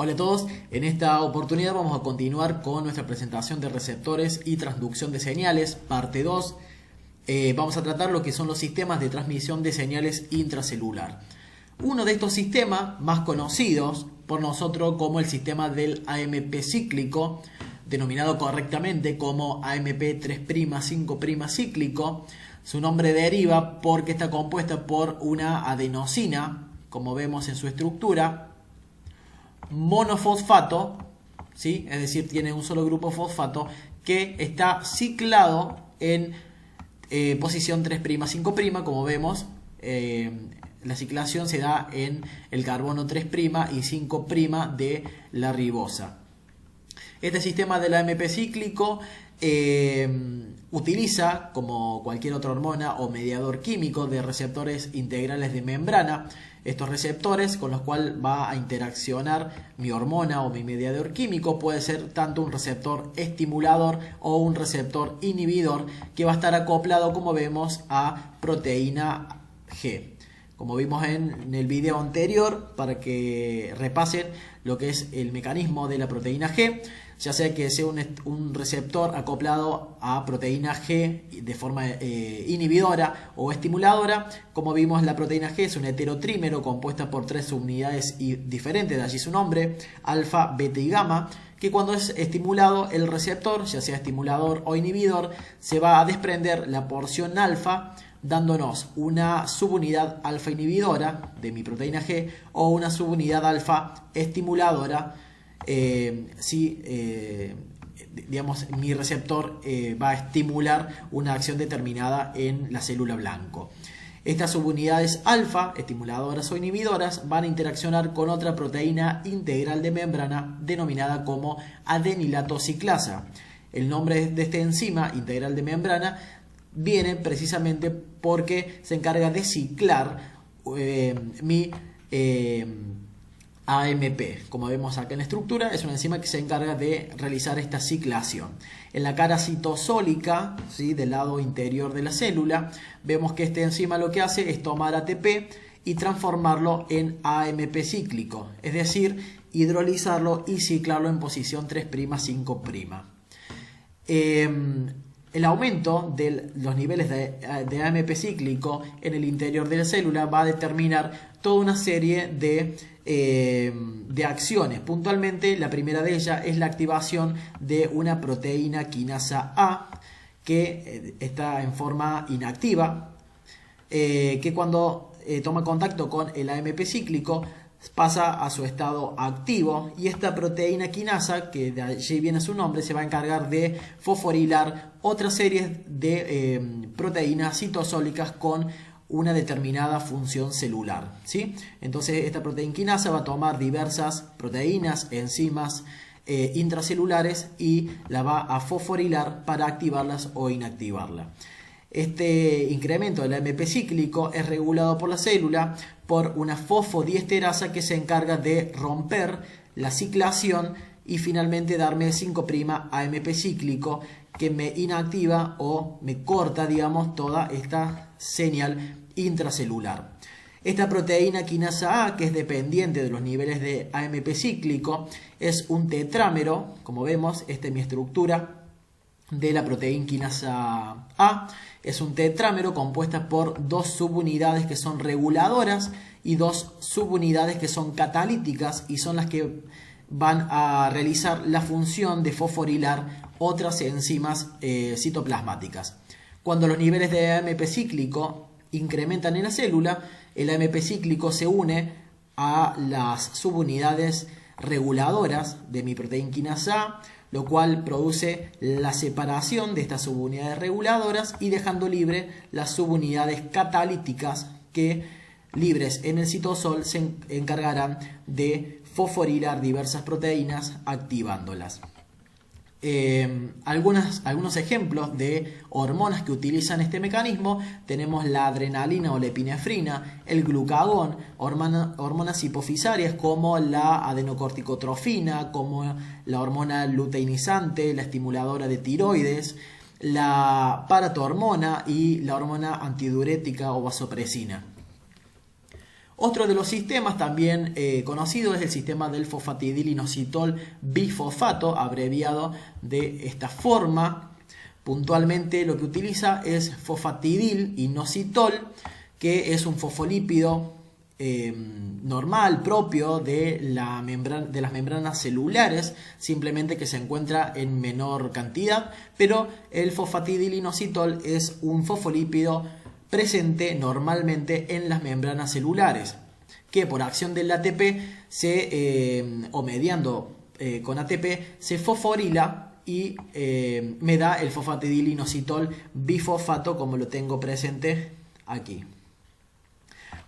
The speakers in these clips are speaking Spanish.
Hola a todos, en esta oportunidad vamos a continuar con nuestra presentación de receptores y transducción de señales, parte 2. Vamos a tratar lo que son los sistemas de transmisión de señales intracelular. Uno de estos sistemas más conocidos por nosotros como el sistema del AMP cíclico, denominado correctamente como AMP 3'5' cíclico. Su nombre deriva porque está compuesta por una adenosina, como vemos en su estructura, monofosfato, ¿sí? Es decir, tiene un solo grupo fosfato que está ciclado en posición 3'5', como vemos. La ciclación se da en el carbono 3' y 5' de la ribosa. Este sistema del AMP cíclico utiliza, como cualquier otra hormona o mediador químico, de receptores integrales de membrana. Estos receptores con los cuales va a interaccionar mi hormona o mi mediador químico puede ser tanto un receptor estimulador o un receptor inhibidor que va a estar acoplado, como vemos, a proteína G. Como vimos en el video anterior, para que repasen lo que es el mecanismo de la proteína G, ya sea que sea un receptor acoplado a proteína G de forma inhibidora o estimuladora. Como vimos, la proteína G es un heterotrímero compuesta por 3 subunidades diferentes, de allí su nombre, alfa, beta y gamma, que cuando es estimulado el receptor, ya sea estimulador o inhibidor, se va a desprender la porción alfa, dándonos una subunidad alfa inhibidora de mi proteína G o una subunidad alfa estimuladora si digamos, mi receptor va a estimular una acción determinada en la célula blanco. Estas subunidades alfa, estimuladoras o inhibidoras, van a interaccionar con otra proteína integral de membrana denominada como adenilato ciclasa. El nombre de esta enzima integral de membrana viene precisamente porque se encarga de ciclar mi AMP. Como vemos acá en la estructura, es una enzima que se encarga de realizar esta ciclación. En la cara citosólica, ¿sí?, del lado interior de la célula, vemos que esta enzima lo que hace es tomar ATP y transformarlo en AMP cíclico, es decir, hidrolizarlo y ciclarlo en posición 3'5'. El aumento de los niveles de AMP cíclico en el interior de la célula va a determinar toda una serie de acciones. Puntualmente, la primera de ellas es la activación de una proteína quinasa A que está en forma inactiva, que cuando toma contacto con el AMP cíclico pasa a su estado activo, y esta proteína quinasa, que de allí viene su nombre, se va a encargar de fosforilar otra serie de proteínas citosólicas con una determinada función celular, ¿sí? Entonces esta proteína quinasa va a tomar diversas proteínas, enzimas intracelulares y la va a fosforilar para activarlas o inactivarlas. Este incremento del AMP cíclico es regulado por la célula por una fosfodiesterasa que se encarga de romper la ciclación y finalmente darme 5' AMP cíclico, que me inactiva o me corta, digamos, toda esta señal intracelular. Esta proteína quinasa A, que es dependiente de los niveles de AMP cíclico, es un tetrámero. Como vemos, esta es mi estructura de la proteína quinasa A. Es un tetrámero compuesta por 2 subunidades que son reguladoras y 2 subunidades que son catalíticas, y son las que van a realizar la función de fosforilar otras enzimas citoplasmáticas. Cuando los niveles de AMP cíclico incrementan en la célula, el AMP cíclico se une a las subunidades reguladoras de mi proteína quinasa A, lo cual produce la separación de estas subunidades reguladoras y dejando libre las subunidades catalíticas que, libres en el citosol, se encargarán de fosforilar diversas proteínas activándolas. Algunos ejemplos de hormonas que utilizan este mecanismo: tenemos la adrenalina o la epinefrina, el glucagón, hormonas hipofisarias como la adenocorticotrofina, como la hormona luteinizante, la estimuladora de tiroides, la paratohormona y la hormona antidiurética o vasopresina. Otro de los sistemas también conocido es el sistema del fosfatidilinositol bifosfato, abreviado de esta forma. Puntualmente lo que utiliza es fosfatidilinositol, que es un fosfolípido normal, propio de las membranas celulares, simplemente que se encuentra en menor cantidad, pero el fosfatidilinositol es un fosfolípido presente normalmente en las membranas celulares, que por acción del ATP o mediando con ATP se fosforila y me da el fosfatidilinositol bifosfato, como lo tengo presente aquí.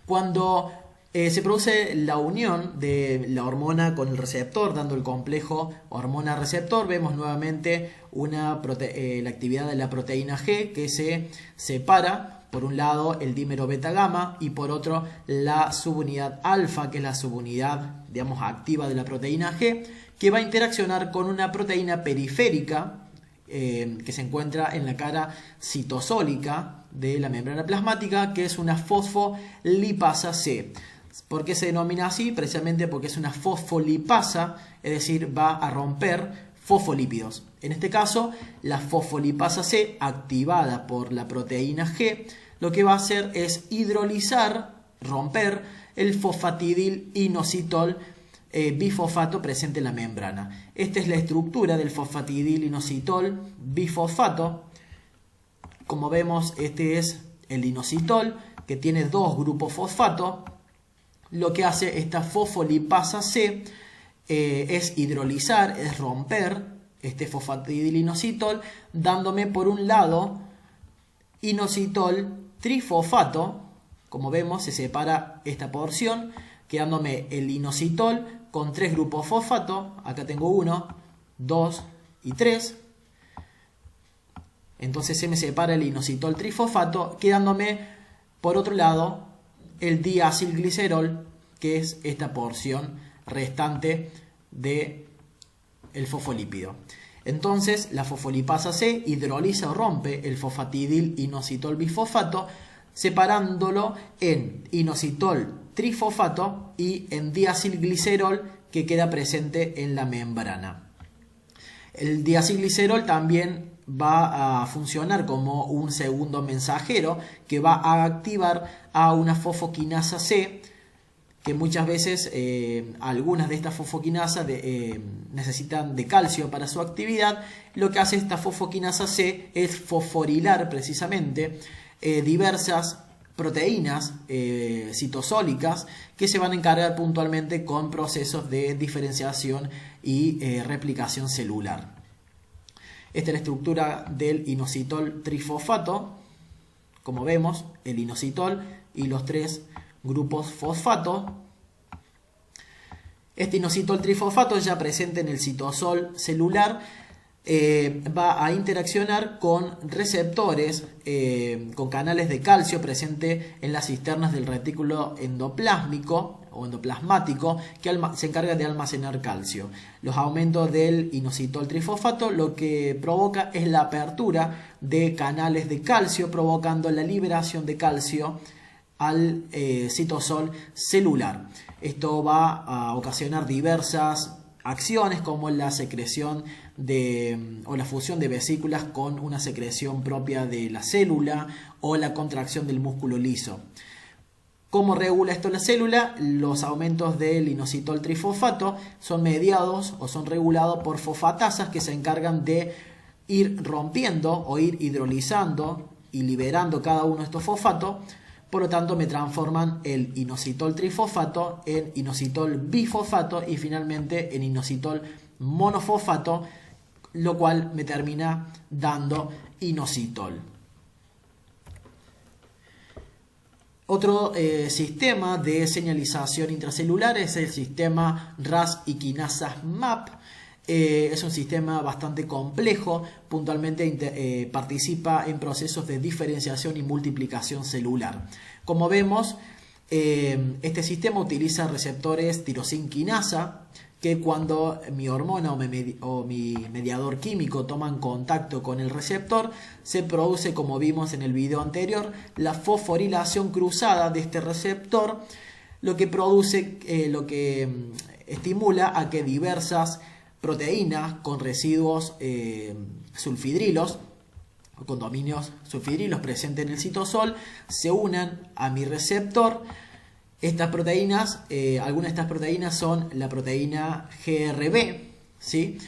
Cuando se produce la unión de la hormona con el receptor, dando el complejo hormona-receptor, vemos nuevamente la actividad de la proteína G, que se separa, por un lado el dímero beta-gamma y por otro la subunidad alfa, que es la subunidad, digamos, activa de la proteína G, que va a interaccionar con una proteína periférica que se encuentra en la cara citosólica de la membrana plasmática, que es una fosfolipasa C. ¿Por qué se denomina así? Precisamente porque es una fosfolipasa, es decir, va a romper fosfolípidos. En este caso, la fosfolipasa C, activada por la proteína G, lo que va a hacer es hidrolizar, romper el fosfatidilinositol bifosfato presente en la membrana. Esta es la estructura del fosfatidilinositol bifosfato. Como vemos, este es el inositol, que tiene dos grupos fosfato. Lo que hace esta fosfolipasa C es hidrolizar, es romper este fosfatidilinositol, dándome por un lado inositol trifosfato. Como vemos, se separa esta porción, quedándome el inositol con tres grupos fosfato. Acá tengo 1, 2 y 3. Entonces se me separa el inositol trifosfato, quedándome por otro lado el diacilglicerol, que es esta porción restante del fosfolípido. Entonces la fosfolipasa C hidroliza o rompe el fosfatidilinositol bifosfato, separándolo en inositol trifosfato y en diacilglicerol, que queda presente en la membrana. El diacilglicerol también va a funcionar como un segundo mensajero que va a activar a una fosfoquinasa C, que muchas veces algunas de estas fosfoquinasas necesitan de calcio para su actividad. Lo que hace esta fosfoquinasa C es fosforilar precisamente diversas proteínas citosólicas que se van a encargar puntualmente con procesos de diferenciación y replicación celular. Esta es la estructura del inositol trifosfato. Como vemos, el inositol y los tres grupos fosfato. Este inositol trifosfato, ya presente en el citosol celular, va a interaccionar con receptores, con canales de calcio presente en las cisternas del retículo endoplásmico o endoplasmático, que se encarga de almacenar calcio. Los aumentos del inositol trifosfato lo que provoca es la apertura de canales de calcio, provocando la liberación de calcio al citosol celular. Esto va a ocasionar diversas acciones, como la secreción o la fusión de vesículas con una secreción propia de la célula, o la contracción del músculo liso. ¿Cómo regula esto la célula? Los aumentos del inositol trifosfato son mediados o son regulados por fosfatasas, que se encargan de ir rompiendo o ir hidrolizando y liberando cada uno de estos fosfatos. Por lo tanto, me transforman el inositol trifosfato en inositol bifosfato y finalmente en inositol monofosfato, lo cual me termina dando inositol. Otro sistema de señalización intracelular es el sistema RAS y quinasas MAP. Es un sistema bastante complejo, puntualmente participa en procesos de diferenciación y multiplicación celular. Como vemos, este sistema utiliza receptores tirosin quinasa, que cuando mi hormona o mi mediador químico toman contacto con el receptor, se produce, como vimos en el video anterior, la fosforilación cruzada de este receptor, lo que produce, estimula a que diversas proteínas con residuos sulfidrilos o con dominios sulfidrilos presentes en el citosol se unan a mi receptor. Estas proteínas, algunas de estas proteínas son la proteína GRB, ¿sí?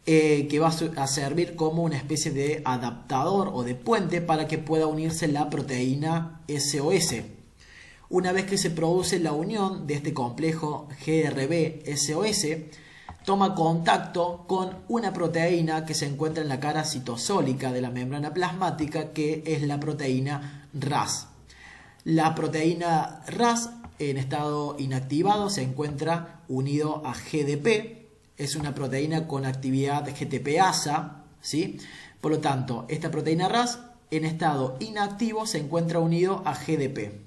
Que va a servir como una especie de adaptador o de puente para que pueda unirse la proteína SOS. Una vez que se produce la unión de este complejo GRB-SOS, toma contacto con una proteína que se encuentra en la cara citosólica de la membrana plasmática, que es la proteína RAS. La proteína RAS en estado inactivado se encuentra unido a GDP, es una proteína con actividad GTPasa, ¿sí? Por lo tanto, esta proteína RAS en estado inactivo se encuentra unido a GDP.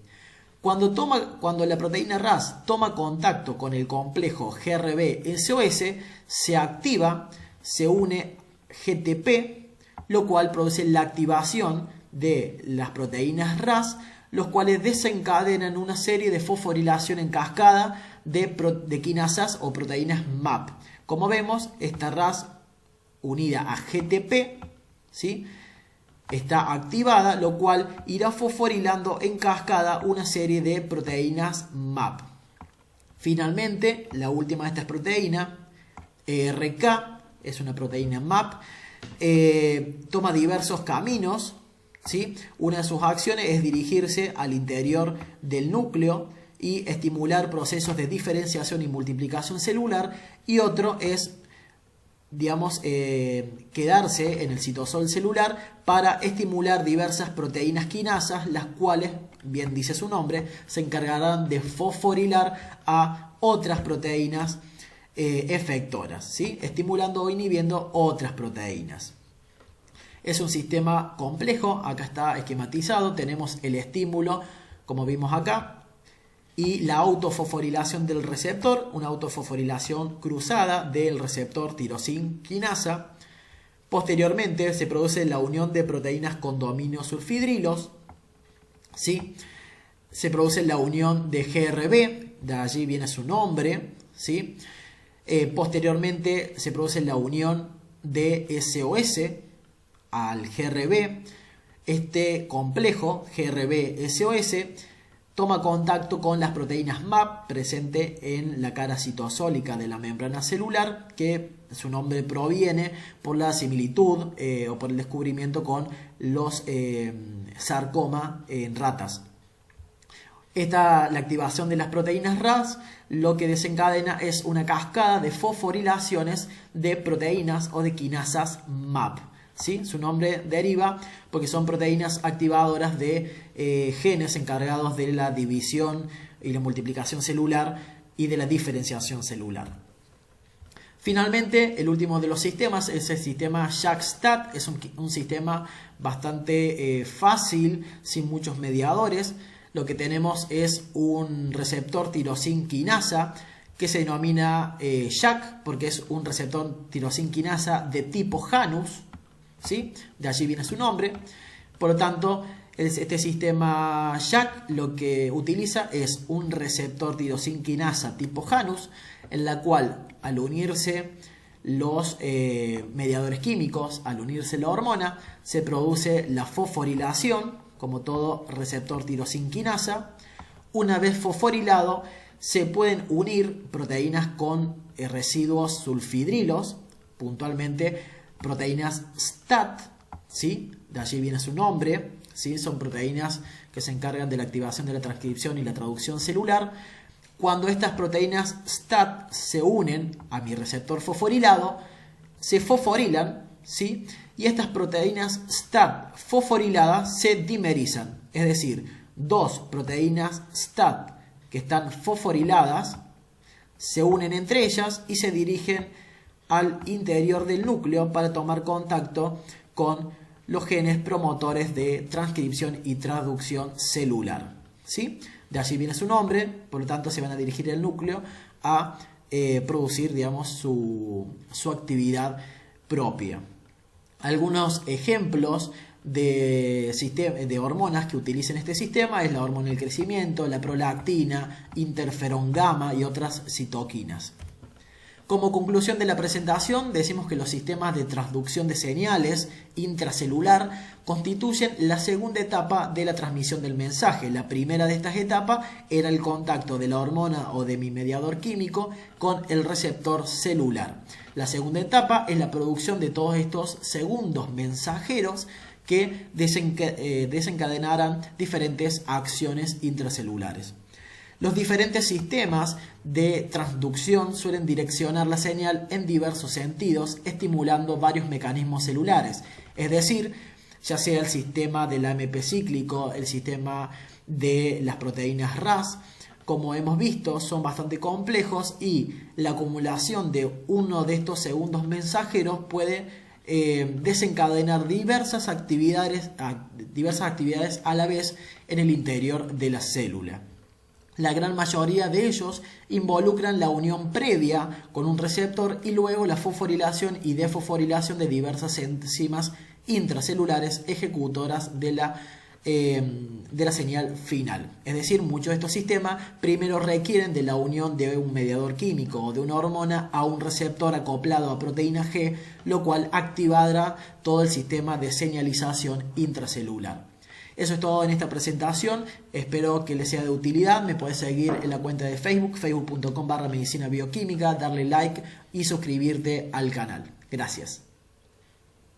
Cuando la proteína RAS toma contacto con el complejo GRB-SOS, se activa, se une GTP, lo cual produce la activación de las proteínas RAS, los cuales desencadenan una serie de fosforilación en cascada de quinasas o proteínas MAP. Como vemos, esta RAS unida a GTP, ¿sí?, está activada, lo cual irá fosforilando en cascada una serie de proteínas MAP. Finalmente, la última de estas proteínas, RK, es una proteína MAP, toma diversos caminos, ¿sí? Una de sus acciones es dirigirse al interior del núcleo y estimular procesos de diferenciación y multiplicación celular, y otro es, digamos, quedarse en el citosol celular para estimular diversas proteínas quinasas, las cuales, bien dice su nombre, se encargarán de fosforilar a otras proteínas efectoras, ¿sí?, estimulando o inhibiendo otras proteínas. Es un sistema complejo, acá está esquematizado, tenemos el estímulo, como vimos acá, y la autofosforilación del receptor, una autofosforilación cruzada del receptor tirosin quinasa. Posteriormente se produce la unión de proteínas con dominios sulfidrilos, ¿sí? Se produce la unión de GRB, de allí viene su nombre, ¿sí? Posteriormente se produce la unión de SOS al GRB. Este complejo GRB-SOS toma contacto con las proteínas MAP presente en la cara citosólica de la membrana celular, que su nombre proviene por la similitud o por el descubrimiento con los sarcoma en ratas. La activación de las proteínas RAS lo que desencadena es una cascada de fosforilaciones de proteínas o de quinasas MAP. ¿Sí? Su nombre deriva porque son proteínas activadoras de genes encargados de la división y la multiplicación celular y de la diferenciación celular. Finalmente, el último de los sistemas es el sistema JAK-STAT. Es un sistema bastante fácil, sin muchos mediadores. Lo que tenemos es un receptor tirosin quinasa que se denomina JAK porque es un receptor tirosin quinasa de tipo Janus, ¿sí? De allí viene su nombre. Por lo tanto, este sistema JAK lo que utiliza es un receptor tirosin quinasa tipo Janus, en la cual al unirse los mediadores químicos, al unirse la hormona, se produce la fosforilación, como todo receptor tirosin quinasa. Una vez fosforilado, se pueden unir proteínas con residuos sulfidrilos, puntualmente proteínas STAT, ¿sí? De allí viene su nombre, ¿sí? Son proteínas que se encargan de la activación de la transcripción y la traducción celular. Cuando estas proteínas STAT se unen a mi receptor fosforilado, se fosforilan, ¿sí? Y estas proteínas STAT fosforiladas se dimerizan, es decir, dos proteínas STAT que están fosforiladas se unen entre ellas y se dirigen al interior del núcleo para tomar contacto con los genes promotores de transcripción y traducción celular, ¿sí? De allí viene su nombre, por lo tanto se van a dirigir al núcleo a producir, digamos, su actividad propia. Algunos ejemplos de hormonas que utilicen este sistema es la hormona del crecimiento, la prolactina, interferón gamma y otras citoquinas. Como conclusión de la presentación, decimos que los sistemas de transducción de señales intracelular constituyen la segunda etapa de la transmisión del mensaje. La primera de estas etapas era el contacto de la hormona o de mi mediador químico con el receptor celular. La segunda etapa es la producción de todos estos segundos mensajeros que desencadenarán diferentes acciones intracelulares. Los diferentes sistemas de transducción suelen direccionar la señal en diversos sentidos, estimulando varios mecanismos celulares. Es decir, ya sea el sistema del AMP cíclico, el sistema de las proteínas RAS, como hemos visto, son bastante complejos y la acumulación de uno de estos segundos mensajeros puede desencadenar diversas actividades a la vez en el interior de la célula. La gran mayoría de ellos involucran la unión previa con un receptor y luego la fosforilación y desfosforilación de diversas enzimas intracelulares ejecutoras de la señal final. Es decir, muchos de estos sistemas primero requieren de la unión de un mediador químico o de una hormona a un receptor acoplado a proteína G, lo cual activará todo el sistema de señalización intracelular. Eso es todo en esta presentación, espero que les sea de utilidad. Me podés seguir en la cuenta de Facebook, facebook.com/medicina bioquímica, darle like y suscribirte al canal. Gracias.